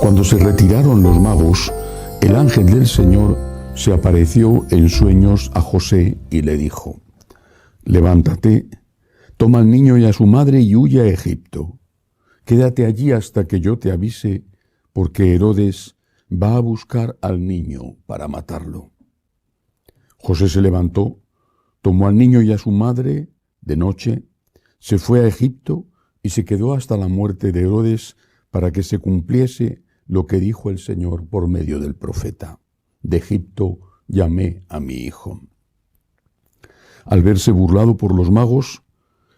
Cuando se retiraron los magos, el ángel del Señor se apareció en sueños a José y le dijo: levántate, toma al niño y a su madre y huye a Egipto. Quédate allí hasta que yo te avise, porque Herodes va a buscar al niño para matarlo. José se levantó, tomó al niño y a su madre de noche, se fue a Egipto y se quedó hasta la muerte de Herodes, para que se cumpliese lo que dijo el Señor por medio del profeta: de Egipto llamé a mi hijo. Al verse burlado por los magos,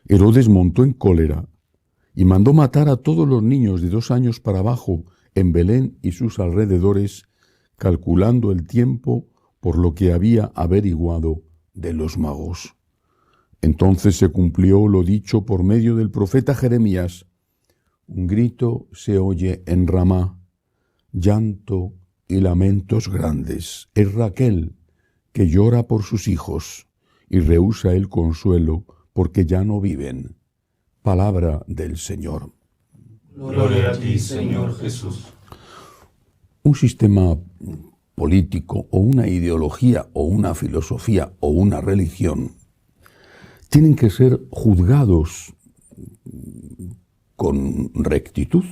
Herodes montó en cólera y mandó matar a todos los niños de 2 años para abajo en Belén y sus alrededores, calculando el tiempo por lo que había averiguado de los magos. Entonces se cumplió lo dicho por medio del profeta Jeremías: un grito se oye en Ramá, llanto y lamentos grandes. Es Raquel que llora por sus hijos y rehúsa el consuelo porque ya no viven. Palabra del Señor. Gloria a ti, Señor Jesús. Un sistema político o una ideología o una filosofía o una religión tienen que ser juzgados con rectitud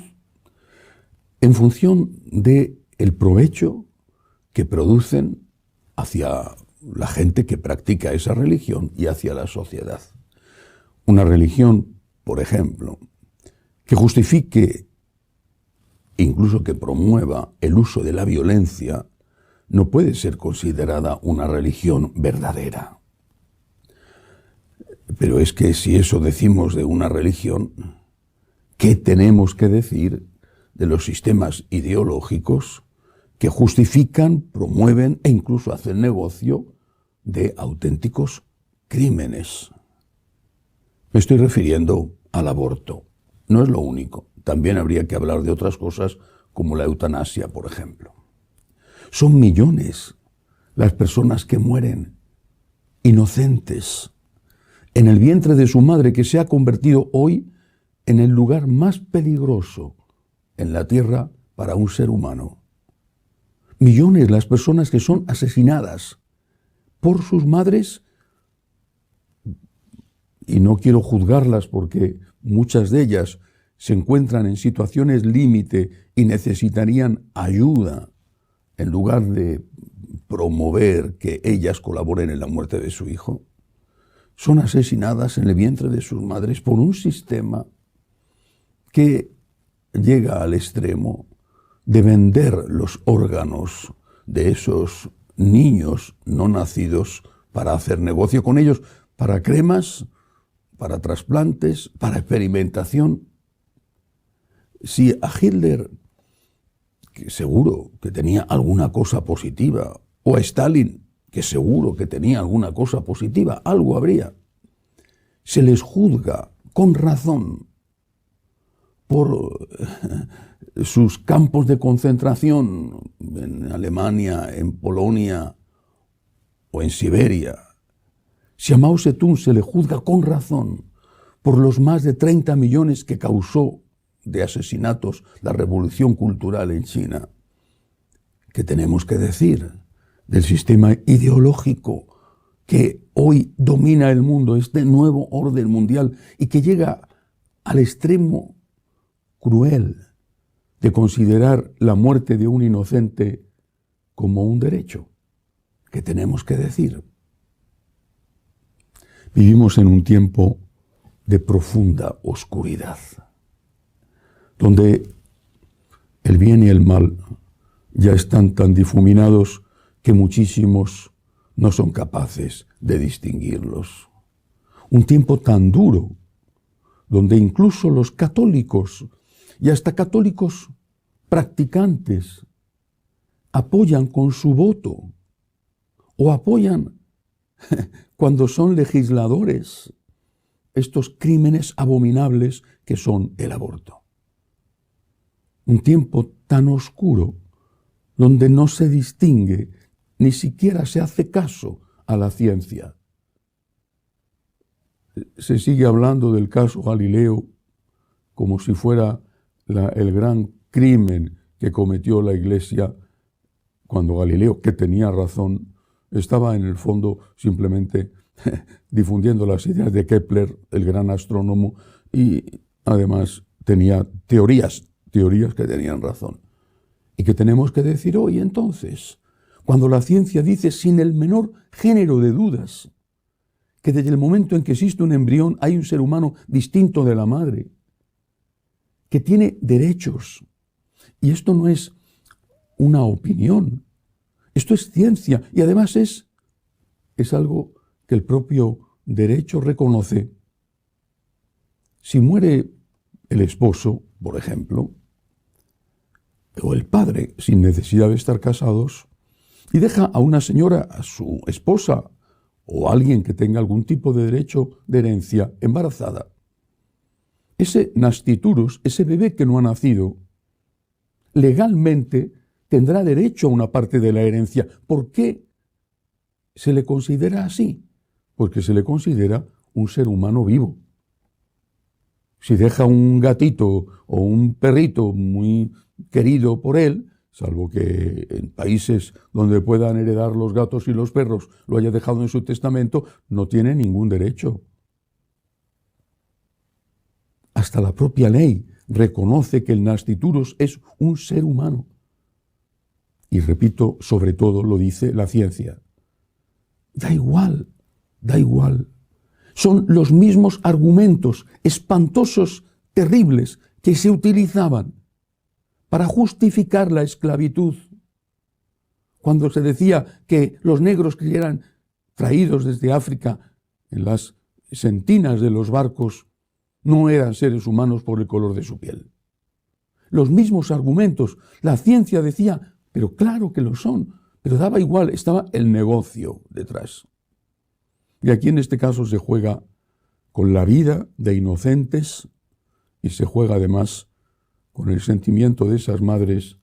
en función de el provecho que producen hacia la gente que practica esa religión y hacia la sociedad. Una religión, por ejemplo, que justifique, incluso que promueva el uso de la violencia, no puede ser considerada una religión verdadera. Pero es que si eso decimos de una religión, ¿qué tenemos que decir de los sistemas ideológicos que justifican, promueven e incluso hacen negocio de auténticos crímenes? Me estoy refiriendo al aborto. No es lo único. También habría que hablar de otras cosas como la eutanasia, por ejemplo. Son millones las personas que mueren inocentes en el vientre de su madre, que se ha convertido hoy en el lugar más peligroso en la tierra para un ser humano. Millones las personas que son asesinadas por sus madres, y no quiero juzgarlas porque muchas de ellas se encuentran en situaciones límite y necesitarían ayuda en lugar de promover que ellas colaboren en la muerte de su hijo. Son asesinadas en el vientre de sus madres por un sistema que llega al extremo de vender los órganos de esos niños no nacidos para hacer negocio con ellos, para cremas, para trasplantes, para experimentación. Si a Hitler, que seguro que tenía alguna cosa positiva, o a Stalin, que seguro que tenía alguna cosa positiva, algo habría, se les juzga con razón por sus campos de concentración en Alemania, en Polonia o en Siberia. Si a Mao Zedong se le juzga con razón por los más de 30 millones que causó de asesinatos la revolución cultural en China, ¿qué tenemos que decir del sistema ideológico que hoy domina el mundo, este nuevo orden mundial, y que llega al extremo cruel de considerar la muerte de un inocente como un derecho? ¿Qué tenemos que decir? Vivimos en un tiempo de profunda oscuridad, donde el bien y el mal ya están tan difuminados que muchísimos no son capaces de distinguirlos. Un tiempo tan duro, donde incluso los católicos y hasta católicos practicantes apoyan con su voto o apoyan cuando son legisladores estos crímenes abominables que son el aborto. Un tiempo tan oscuro donde no se distingue, ni siquiera se hace caso a la ciencia. Se sigue hablando del caso Galileo como si fuera el gran crimen que cometió la Iglesia cuando Galileo, que tenía razón, estaba en el fondo simplemente difundiendo las ideas de Kepler, el gran astrónomo, y además tenía teorías que tenían razón. ¿Y qué tenemos que decir hoy entonces? Cuando la ciencia dice sin el menor género de dudas que desde el momento en que existe un embrión hay un ser humano distinto de la madre, que tiene derechos. Y esto no es una opinión, esto es ciencia y además es algo que el propio derecho reconoce. Si muere el esposo, por ejemplo, o el padre, sin necesidad de estar casados, y deja a una señora, a su esposa, o a alguien que tenga algún tipo de derecho de herencia, embarazada, ese nasciturus, ese bebé que no ha nacido, legalmente tendrá derecho a una parte de la herencia. ¿Por qué se le considera así? Porque se le considera un ser humano vivo. Si deja un gatito o un perrito muy querido por él, salvo que en países donde puedan heredar los gatos y los perros lo haya dejado en su testamento, no tiene ningún derecho. Hasta la propia ley reconoce que el nasciturus es un ser humano. Y repito, sobre todo lo dice la ciencia. Da igual. Son los mismos argumentos espantosos, terribles, que se utilizaban para justificar la esclavitud. Cuando se decía que los negros que eran traídos desde África en las sentinas de los barcos no eran seres humanos por el color de su piel. Los mismos argumentos. La ciencia decía, pero claro que lo son, pero daba igual, estaba el negocio detrás. Y aquí en este caso se juega con la vida de inocentes y se juega además con el sentimiento de esas madres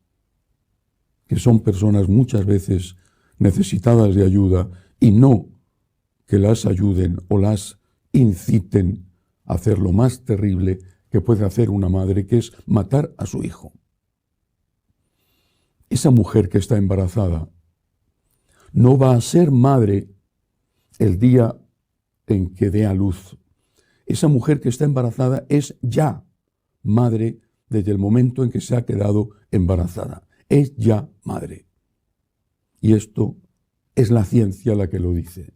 que son personas muchas veces necesitadas de ayuda y no que las ayuden o las inciten a hacer lo más terrible que puede hacer una madre, que es matar a su hijo. Esa mujer que está embarazada no va a ser madre el día en que dé a luz. Esa mujer que está embarazada es ya madre desde el momento en que se ha quedado embarazada. Es ya madre. Y esto es la ciencia la que lo dice.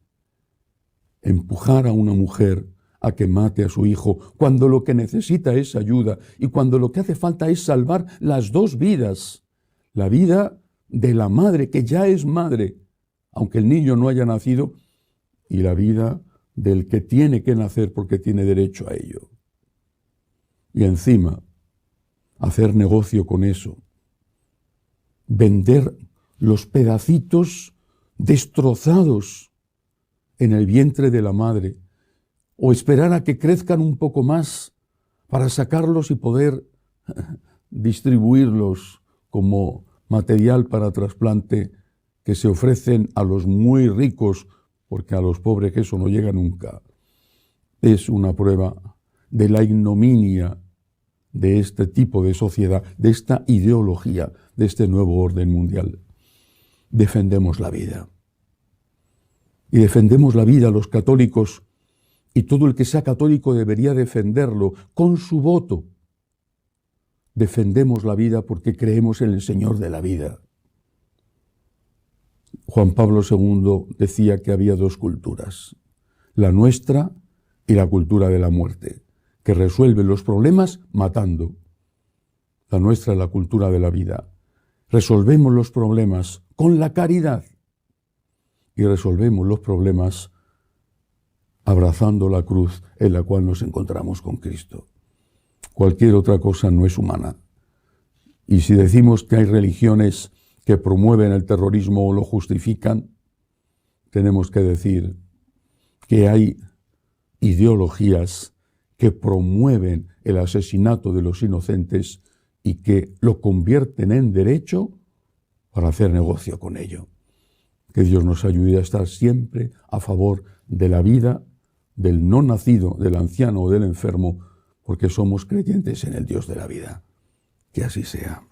Empujar a una mujer a que mate a su hijo cuando lo que necesita es ayuda y cuando lo que hace falta es salvar las dos vidas. La vida de la madre, que ya es madre, aunque el niño no haya nacido, y la vida del que tiene que nacer porque tiene derecho a ello. Y encima, hacer negocio con eso. Vender los pedacitos destrozados en el vientre de la madre, o esperar a que crezcan un poco más para sacarlos y poder distribuirlos como material para trasplante que se ofrecen a los muy ricos, porque a los pobres eso no llega nunca. Es una prueba de la ignominia de este tipo de sociedad, de esta ideología, de este nuevo orden mundial. Defendemos la vida. Y defendemos la vida los católicos, y todo el que sea católico debería defenderlo con su voto. Defendemos la vida porque creemos en el Señor de la vida. Juan Pablo II decía que había dos culturas, la nuestra y la cultura de la muerte, que resuelve los problemas matando. La nuestra es la cultura de la vida. Resolvemos los problemas con la caridad y resolvemos los problemas abrazando la cruz en la cual nos encontramos con Cristo. Cualquier otra cosa no es humana. Y si decimos que hay religiones que promueven el terrorismo o lo justifican, tenemos que decir que hay ideologías que promueven el asesinato de los inocentes y que lo convierten en derecho para hacer negocio con ello. Que Dios nos ayude a estar siempre a favor de la vida, del no nacido, del anciano o del enfermo, porque somos creyentes en el Dios de la vida. Que así sea.